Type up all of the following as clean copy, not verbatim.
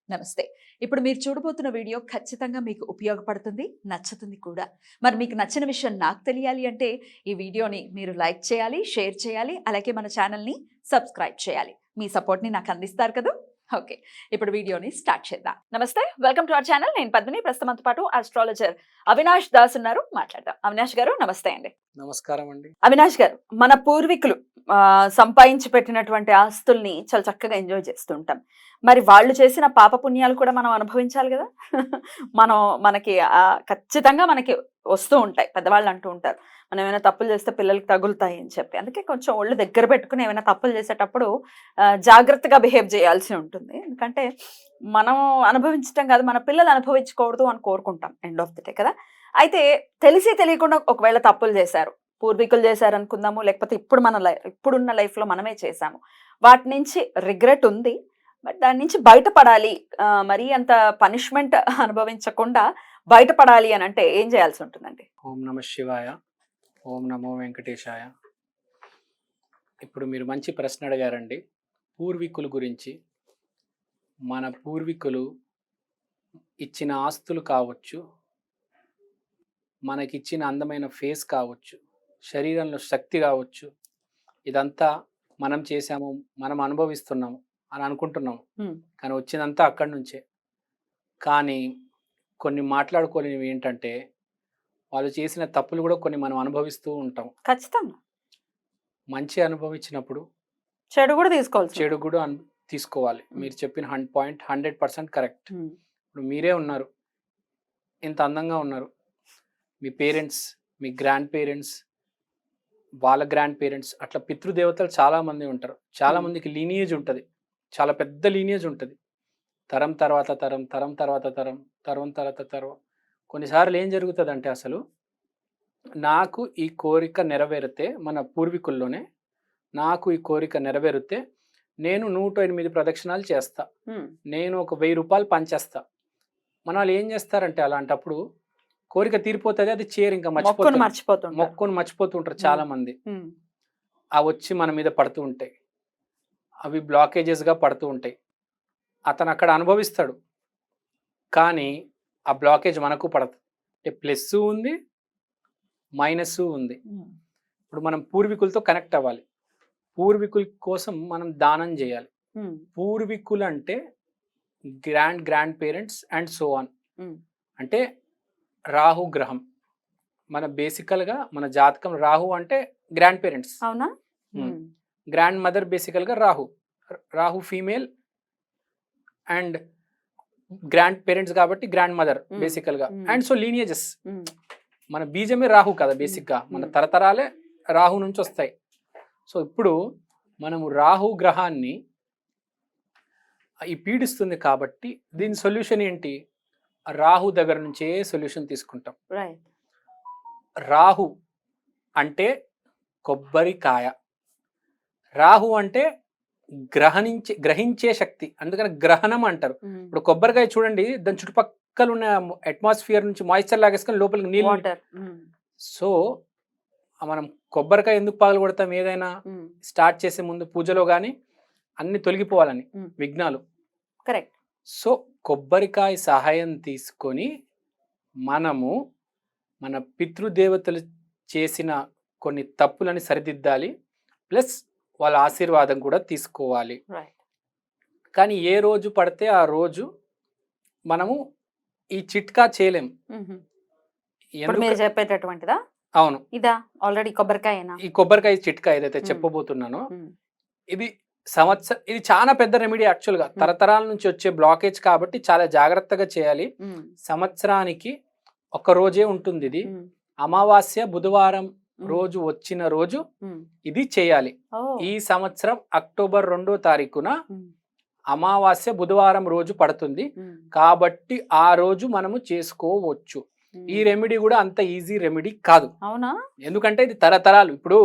నమస్తే. ఇప్పుడు మీరు చూడబోతున్న వీడియో ఖచ్చితంగా మీకు ఉపయోగపడుతుంది, నచ్చుతుంది కూడా. మరి మీకు నచ్చిన విషయం నాకు తెలియాలి అంటే ఈ వీడియోని మీరు లైక్ చేయాలి, షేర్ చేయాలి, అలాగే మన ఛానల్‌ని సబ్స్క్రైబ్ చేయాలి. మీ సపోర్ట్‌ని నాకు అందిస్తారు కదూ! ఓకే. ఇప్పుడు వీడియోని స్టార్ట్ చేద్దాం. నమస్తే. Welcome to our channel. నేను పద్మిని. ప్రస్తుతం మనతో పాటు ఆస్ట్రాలజర్ అవినాష్ దాస్ ఉన్నారు. మాట్లాడదాం. అవినాష్ గారు నమస్తే అండి. నమస్కారం అండి. అవినాష్ గారు, మన పూర్వీకులు సంపాదించి పెట్టినటువంటి ఆస్తుల్ని చాలా చక్కగా ఎంజాయ్ చేస్తూ ఉంటాం. మరి వాళ్ళు చేసిన పాపపుణ్యాలు కూడా మనం అనుభవించాలి కదా! మనకి ఖచ్చితంగా మనకి వస్తూ ఉంటాయి. పెద్దవాళ్ళు అంటూ ఉంటారు, మనం ఏమైనా తప్పులు చేస్తే పిల్లలకి తగులుతాయి అని చెప్పి. అందుకే కొంచెం ఒళ్ళు దగ్గర పెట్టుకుని ఏమైనా తప్పులు చేసేటప్పుడు జాగ్రత్తగా బిహేవ్ చేయాల్సి ఉంటుంది. ఎందుకంటే మనం అనుభవించటం కాదు, మన పిల్లలు అనుభవించకూడదు అని కోరుకుంటాం ఎండ్ ఆఫ్ ది డే కదా! అయితే తెలిసి తెలియకుండా ఒకవేళ తప్పులు చేశారు, పూర్వీకులు చేశారు అనుకుందాము, లేకపోతే ఇప్పుడున్న లైఫ్లో మనమే చేశాము, వాటి నుంచి రిగ్రెట్ ఉంది. బట్ దాని నుంచి బయటపడాలి, మరీ అంత పనిష్మెంట్ అనుభవించకుండా బయటపడాలి అని అంటే ఏం చేయాల్సి ఉంటుందండి? ఓం నమ శివాయ, ఓం నమో వెంకటేశాయ. ఇప్పుడు మీరు మంచి ప్రశ్న అడిగారండి. పూర్వీకుల గురించి, మన పూర్వీకులు ఇచ్చిన ఆస్తులు కావచ్చు, మనకిచ్చిన అందమైన ఫేస్ కావచ్చు, శరీరంలో శక్తి కావచ్చు, ఇదంతా మనం చేసాము, మనం అనుభవిస్తున్నాము అని అనుకుంటున్నాము. కానీ వచ్చిందంతా అక్కడి నుంచే. కానీ కొన్ని మాట్లాడుకోలేనివి ఏంటంటే, వాళ్ళు చేసిన తప్పులు కూడా కొన్ని మనం అనుభవిస్తూ ఉంటాం. ఖచ్చితంగా. మంచి అనుభవించినప్పుడు చెడు కూడా తీసుకోవాలి. చెడు కూడా తీసుకోవాలి. మీరు చెప్పిన 100% కరెక్ట్. ఇప్పుడు మీరే ఉన్నారు, ఇంత అందంగా ఉన్నారు. మీ పేరెంట్స్, మీ గ్రాండ్ పేరెంట్స్, వాళ్ళ గ్రాండ్ పేరెంట్స్, అట్లా పితృదేవతలు చాలామంది ఉంటారు. చాలామందికి లీనియేజ్ ఉంటుంది, చాలా పెద్ద లీనియేజ్ ఉంటుంది. తరం తర్వాత తరం, తరం తర్వాత తరం, తరం తర్వాత తరం. కొన్నిసార్లు ఏం జరుగుతుందంటే, అసలు నాకు ఈ కోరిక నెరవేరితే, మన పూర్వీకుల్లోనే నాకు ఈ కోరిక నెరవేరితే నేను 108 ప్రదక్షిణాలు చేస్తా, నేను ఒక 1000 రూపాయలు పంచేస్తా. మన వాళ్ళు ఏం చేస్తారంటే, అలాంటప్పుడు కోరిక తీరిపోతుంది, అది చేయరు, ఇంకా మొక్కుని మర్చిపోతుంటారు చాలా మంది. అవి వచ్చి మన మీద పడుతూ ఉంటాయి, అవి బ్లాకేజెస్గా పడుతూ ఉంటాయి. అతను అక్కడ అనుభవిస్తాడు, కానీ ఆ బ్లాకేజ్ మనకు పడదు. అంటే ప్లస్ ఉంది, మైనస్ ఉంది. ఇప్పుడు మనం పూర్వీకులతో కనెక్ట్ అవ్వాలి, పూర్వీకుల కోసం మనం దానం చేయాలి. పూర్వీకులు అంటే grand parents and so on. అంటే రాహు గ్రహం, మన బేసికల్గా మన జాతకం రాహు అంటే గ్రాండ్ పేరెంట్స్. అవునా? గ్రాండ్ మదర్ బేసికల్గా Rahu female and grand parents కాబట్టి గ్రాండ్ మదర్ బేసికల్గా. అండ్ సో లీనియేజెస్, మన బీజమే రాహు కదా బేసిక్గా, మన తరతరాలే రాహు నుంచి వస్తాయి. సో ఇప్పుడు మనము రాహు గ్రహాన్ని ఈ పీడిస్తుంది కాబట్టి దీని సొల్యూషన్ ఏంటి? రాహు దగ్గర నుంచే సొల్యూషన్ తీసుకుంటాం. రాహు అంటే కొబ్బరికాయ, రాహు అంటే గ్రహించే శక్తి, అందుకని గ్రహణం అంటారు. ఇప్పుడు కొబ్బరికాయ చూడండి, దాని చుట్టుపక్కల ఉన్న అట్మాస్ఫియర్ నుంచి మాయిశ్చర్ లాగేసుకొని లోపలికి నీళ్ళు. సో మనం కొబ్బరికాయ ఎందుకు పగలగొడతాం? ఏదైనా స్టార్ట్ చేసే ముందు పూజలో కానీ అన్ని తొలగిపోవాలని, విఘ్నాలు. కరెక్ట్. సో కొబ్బరికాయ సహాయం తీసుకొని మనము మన పితృదేవతలు చేసిన కొన్ని తప్పులని సరిదిద్దాలి, ప్లస్ వాళ్ళ ఆశీర్వాదం కూడా తీసుకోవాలి. కానీ ఏ రోజు పడితే ఆ రోజు మనము ఈ చిట్కా చేయలేం. చెప్పేటటువంటిదా? అవును, ఇదా ఆల్రెడీ కొబ్బరికాయ. ఈ కొబ్బరికాయ చిట్కా ఏదైతే చెప్పబోతున్నానో, ఇది ఇది చాలా పెద్ద రెమెడీ యాక్చువల్గా. తరతరాల నుంచి వచ్చే బ్లాకేజ్ కాబట్టి చాలా జాగ్రత్తగా చేయాలి. సంవత్సరానికి ఒక రోజే ఉంటుంది ఇది. అమావాస్య బుధవారం రోజు వచ్చిన రోజు ఇది చేయాలి. ఈ సంవత్సరం అక్టోబర్ 2వ తారీఖున అమావాస్య బుధవారం రోజు పడుతుంది కాబట్టి ఆ రోజు మనము చేసుకోవచ్చు. ఈ రెమెడీ కూడా అంత ఈజీ రెమెడీ కాదు. అవునా? ఎందుకంటే ఇది తరతరాలు. ఇప్పుడు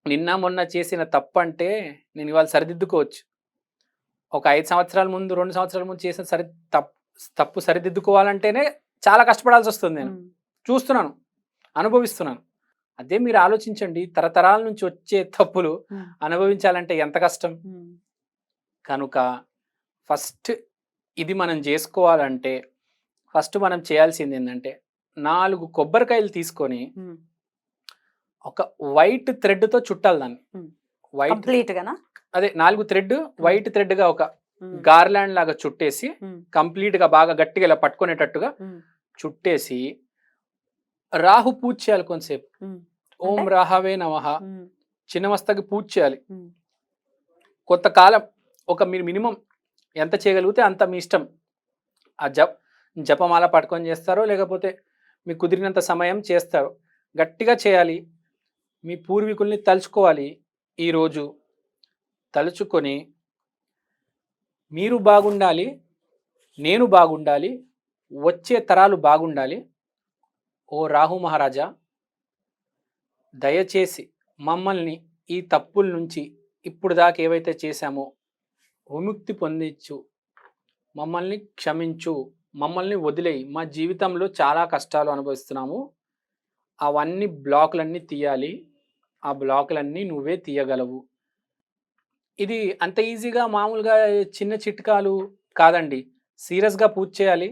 నిన్న మొన్న చేసిన తప్పు అంటే నేను ఇవాళ సరిదిద్దుకోవచ్చు. ఒక 5 సంవత్సరాల ముందు, 2 సంవత్సరాల ముందు చేసిన తప్పు సరిదిద్దుకోవాలంటేనే చాలా కష్టపడాల్సి వస్తుంది. నేను చూస్తున్నాను, అనుభవిస్తున్నాను. అదే మీరు ఆలోచించండి, తరతరాల నుంచి వచ్చే తప్పులు అనుభవించాలంటే ఎంత కష్టం. కనుక ఫస్ట్ ఇది మనం చేసుకోవాలంటే ఫస్ట్ మనం చేయాల్సింది ఏంటంటే 4 కొబ్బరికాయలు తీసుకొని ఒక వైట్ థ్రెడ్తో చుట్టాలి దాన్ని. వైట్ కంప్లీట్ గానా? అదే 4 థ్రెడ్ వైట్ థ్రెడ్గా ఒక గార్లాండ్ లాగా చుట్టేసి కంప్లీట్గా బాగా గట్టిగా ఇలా పట్టుకునేటట్టుగా చుట్టేసి రాహు పూజ చేయాలి కొంతసేపు. ఓం రాహవే నమః చిన్నమస్తకి పూజ చేయాలి. కొంతకాలం మీరు మినిమం ఎంత చేయగలిగితే అంత మీ ఇష్టం. ఆ జపమాల పట్టుకొని చేస్తారో లేకపోతే మీకు కుదిరినంత సమయం చేస్తారు. గట్టిగా చేయాలి. మీ పూర్వీకుల్ని తలుచుకోవాలి. ఈరోజు తలుచుకొని మీరు బాగుండాలి, నేను బాగుండాలి, వచ్చే తరాలు బాగుండాలి. ఓ రాహు మహారాజా, దయచేసి మమ్మల్ని ఈ తప్పుల నుంచి ఇప్పుడు దాకా ఏవైతే చేశామో విముక్తి పొందించు, మమ్మల్ని క్షమించు, మమ్మల్ని వదిలేయి. మా జీవితంలో చాలా కష్టాలు అనుభవిస్తున్నాము. అవన్నీ బ్లాకులన్నీ తీయాలి. ఆ బ్లాకులన్నీ నువ్వే తీయగలవు. ఇది అంత ఈజీగా మామూలుగా చిన్న చిట్కాలు కాదండి. సీరియస్గా పూజ చేయాలి.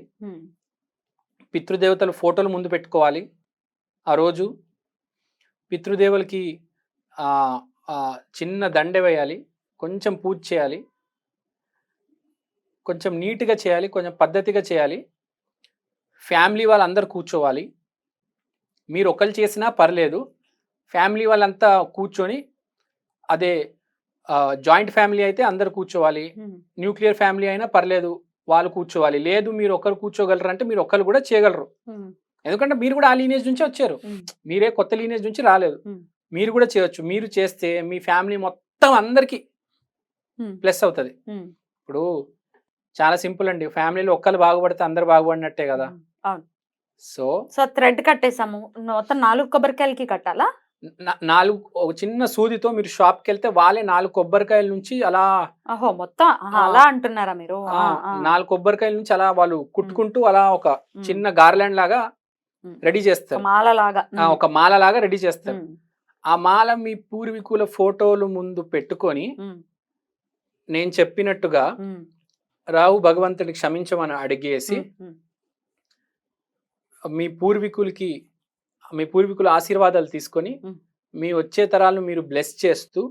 పితృదేవతల ఫోటోలు ముందు పెట్టుకోవాలి. ఆ రోజు పితృదేవులకి చిన్న దండె వేయాలి. కొంచెం పూజ చేయాలి. కొంచెం నీట్గా చేయాలి, కొంచెం పద్ధతిగా చేయాలి. ఫ్యామిలీ వాళ్ళందరూ కూర్చోవాలి. మీరు ఒకరు చేసినా పర్లేదు. ఫ్యామిలీ వాళ్ళంతా కూర్చొని, అదే జాయింట్ ఫ్యామిలీ అయితే అందరు కూర్చోవాలి. న్యూక్లియర్ ఫ్యామిలీ అయినా పర్లేదు, వాళ్ళు కూర్చోవాలి. లేదు మీరు ఒకరు కూర్చోగలరు అంటే మీరు ఒకరు కూడా చేయగలరు. ఎందుకంటే మీరు కూడా ఆ లీనేజ్ నుంచి వచ్చారు. మీరే కొత్త లీనేజ్ నుంచి రాలేదు. మీరు కూడా చేయొచ్చు. మీరు చేస్తే మీ ఫ్యామిలీ మొత్తం అందరికి ప్లస్ అవుతుంది. ఇప్పుడు చాలా సింపుల్ అండి. ఫ్యామిలీలో ఒక్కరు బాగుపడితే అందరు బాగుపడినట్టే కదా. సో థ్రెడ్ కట్టేసాము. మొత్తం 4 కొబ్బరికాయలకి కట్టాలా? 4 ఒక చిన్న సూదితో మీరు షాప్కి వెళ్తే వాళ్ళే 4 కొబ్బరికాయల నుంచి అలా మొత్తం అలా అంటున్నారా మీరు? 4 కొబ్బరికాయల నుంచి అలా వాళ్ళు కుట్టుకుంటూ అలా ఒక చిన్న గార్లాండ్ లాగా రెడీ చేస్తారు. ఒక మాల లాగా రెడీ చేస్తారు. ఆ మాల మీ పూర్వీకుల ఫోటోలు ముందు పెట్టుకొని నేను చెప్పినట్టుగా రాహు భగవంతుడికి క్షమించమని అడిగేసి మీ పూర్వీకుల ఆశీర్వాదాలు తీసుకొని మీ వచ్చే తరాలను మీరు బ్లెస్ చేస్తూ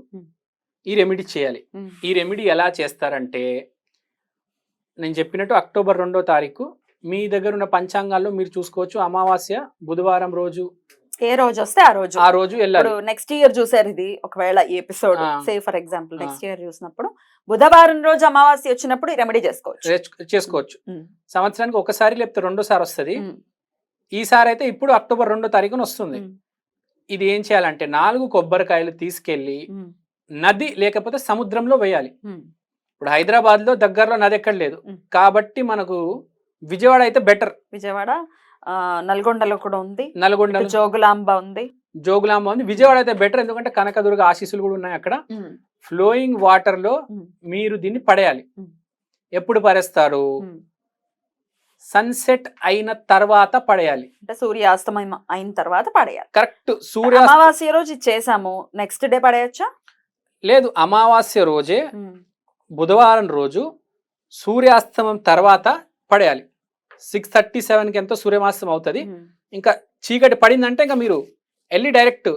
ఈ రెమెడీ చేయాలి. ఈ రెమెడీ ఎలా చేస్తారంటే నేను చెప్పినట్టు అక్టోబర్ 2వ తారీఖు మీ దగ్గర ఉన్న పంచాంగాల్లో మీరు చూసుకోవచ్చు. అమావాస్య బుధవారం రోజు, ఏ రోజు వస్తే ఆ రోజు వెళ్ళాలి. నెక్స్ట్ ఇయర్ చూసారు ఇది, ఒకవేళ ఈ episode say for example next year చూసినప్పుడు బుధవారం రోజు అమావాస్య వచ్చినప్పుడు ఈ రెమెడీ చేసుకోవచ్చు. సంవత్సరానికి ఒకసారి లేకపోతే రెండోసారి వస్తుంది. ఈసారి అయితే ఇప్పుడు అక్టోబర్ 2వ తారీఖున వస్తుంది. ఇది ఏం చేయాలంటే 4 కొబ్బరికాయలు తీసుకెళ్లి నది లేకపోతే సముద్రంలో వేయాలి. ఇప్పుడు హైదరాబాద్ లో దగ్గరలో నది ఎక్కడ లేదు కాబట్టి మనకు విజయవాడ అయితే బెటర్. విజయవాడ, నల్గొండలో కూడా ఉంది. నల్గొండ జోగులాంబ ఉంది. విజయవాడ అయితే బెటర్. ఎందుకంటే కనకదుర్గ ఆశీస్సులు కూడా ఉన్నాయి అక్కడ. ఫ్లోయింగ్ వాటర్ లో మీరు దీన్ని పడేయాలి. ఎప్పుడు పడేస్తారు? సన్సెట్ అయిన తర్వాత పడేయాలి. అంటే సూర్యాస్తమయం అయిన తర్వాత పడేయాలి. కరెక్ట్. అమావాస్య రోజు చేసాము, నెక్స్ట్ డే పడేయచ్చా? లేదు, అమావాస్య రోజే బుధవారం రోజు సూర్యాస్తమం తర్వాత పడేయాలి. 6:37కి ఎంతో సూర్యమాస్తం అవుతుంది. ఇంకా చీకటి పడిందంటే ఇంకా మీరు వెళ్ళి డైరెక్ట్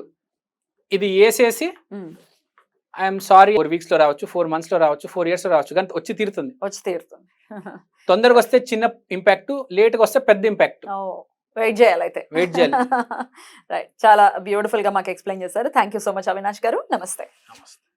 ఇది వేసేసి ఐఎమ్ సారీ 4 weeks లో రావచ్చు, 4 months లో రావచ్చు, 4 years లో రావచ్చు, కానీ వచ్చి తీరుతుంది. తొందరగా వస్తే చిన్న ఇంపాక్ట్, లేట్గా వస్తే పెద్ద ఇంపాక్ట్. వెయిట్ చేయాలి అయితే. రైట్, చాలా బ్యూటిఫుల్ గా మాకు ఎక్స్ప్లెయిన్ చేశారు. Thank you so much Avinash గారు. నమస్తే.